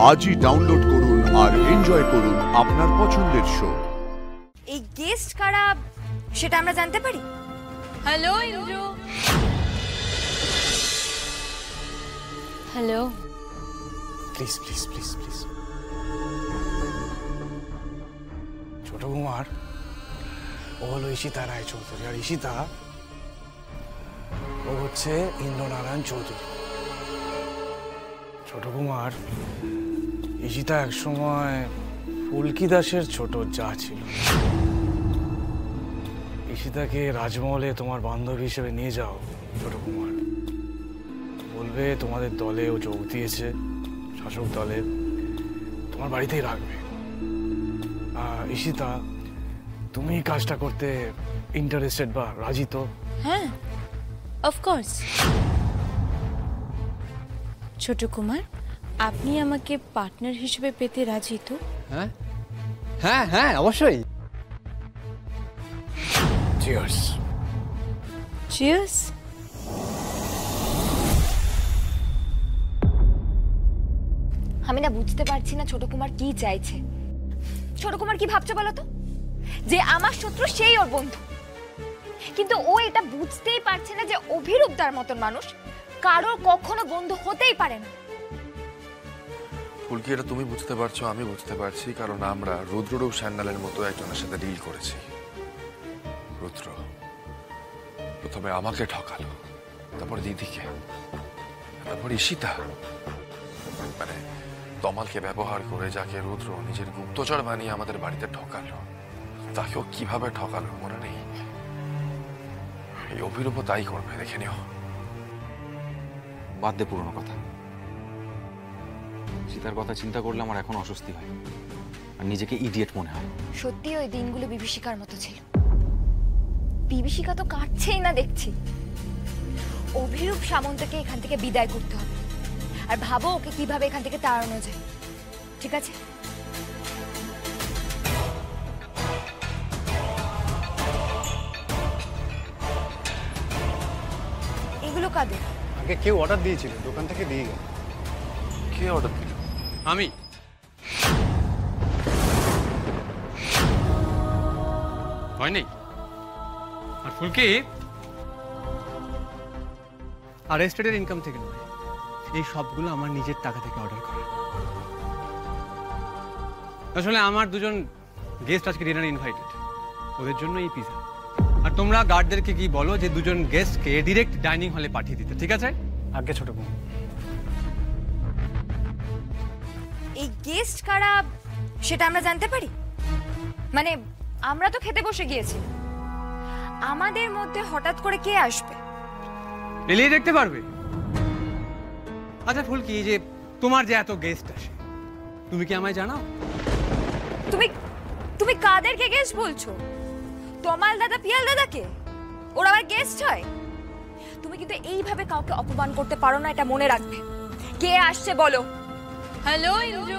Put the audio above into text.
আজই ডাউনলোড করুন আর এনজয় করুন আপনার পছন্দের শো। এই গেস্ট কারা সেটা আমরা জানতে পারি? Hello Indra. Hello. Please please please please. ছোট কুমার ও হলো ঈশিতা রায় চৌধুরী, আর ঈশিতা ও হচ্ছে ইন্দ্রনারায়ণ চৌধুরী। ছোট কুমার, ঈশিতা একসময় ফুলকি দাসের ছোট যা ছিল। ঈশিতাকে রাজমহলে তোমার বান্ধবী হিসেবে নিয়ে যাও ছোট কুমার। বলবে তোমাদের দলে ও যোগ দিয়েছে, শাসক দলে, তোমার বাড়িতেই রাখবে। ঈশিতা, তুমি কাজটা করতে ইন্টারেস্টেড বা রাজি তো? হ্যাঁ, অফকোর্স। ছোট কুমার, আপনি আমাকে পার্টনার হিসেবে পেতে রাজি তো? হ্যাঁ হ্যাঁ হ্যাঁ, অবশ্যই। চিয়ার্স। চিয়ার্স। আমি না বুঝতে পারছি না ছোট কুমার কি চাইছে। ছোট কুমার কি ভাবছে বলো তো? যে আমার শত্রু সেই ওর বন্ধু, কিন্তু ও এটা বুঝতেই পারছে না যে অভিরূপদার মতন মানুষ কারোর কখনো বন্ধু হতেই পারে না। ফুলকি, এটা তুমি বুঝতে পারছো, আমি বুঝতে পারছি, কারণ আমরা রুদ্ররূপ স্যান্ডালের মতো একজনের সাথে ডিল করেছি। রুদ্র প্রথমে আমাকে ঠকালো, তারপর দিদিকে, তারপর ঈশিতা। মানে তমালকে ব্যবহার করে যাকে রুদ্র নিজের গুপ্তচর বানিয়ে আমাদের বাড়িতে ঠকালো, তাকেও কিভাবে ঠকালো মনে নেই? এই অভিরূপ তাই করবে, দেখে নিও। বাদ দে পুরনো কথা। সীতার কথা চিন্তা করলে আমার এখন অস্বস্তি হয় আর নিজেকে ইডিয়েট মনে হয়। সত্যি ওই দিনগুলো বিভীষিকার মতো ছিল। বিভীষিকা তো কাটছেই না দেখছি। অভিরূপ সামন্তকে এখান থেকে বিদায় করতে হবে, আর ভাবো ওকে কিভাবে এখান থেকে তাড়ানো যায়। ঠিক আছে? এগুলো কাদের? আগে কেউ অর্ডার দিয়েছিল, দোকান থেকে দিয়ে গেল। কে অর্ডার দিল? আমি। হয় নেই। আর ফুলকি আর এস্টেটের ইনকাম থেকে নয়, এই সবগুলো আমার নিজের টাকা থেকে অর্ডার করা। আসলে আমার দুজন গেস্ট আজকে ডিনারে ইনভাইটেড, ওদের জন্য এই পিজা। আর তোমরা গার্ডদেরকে কি বলো যে দুজন গেস্টকে ডিরেক্ট ডাইনিং হলে পাঠিয়ে দিতে, ঠিক আছে? আগে ছোট কুমার। এই গেস্ট কারা সেটা আমরা জানতে পারি? মানে আমরা তো খেতে বসে গিয়েছি, আমাদের মধ্যে হঠাৎ করে কে আসবে? এলেই দেখতে পারবে। আচ্ছা ফুলকি, যে তোমার যে এত গেস্ট আসে, তুমি কি আমায় জানাও? তুমি কাদেরকে গেস্ট বলছো? তমাল দাদা, পিয়াল দাদাকে? ওরা আবার গেস্ট হয়? তুমি কিন্তু এইভাবে কাউকে অপমান করতে পারো না, এটা মনে রাখবে। কে আসছে বলো। হ্যালো ইন্দ্র।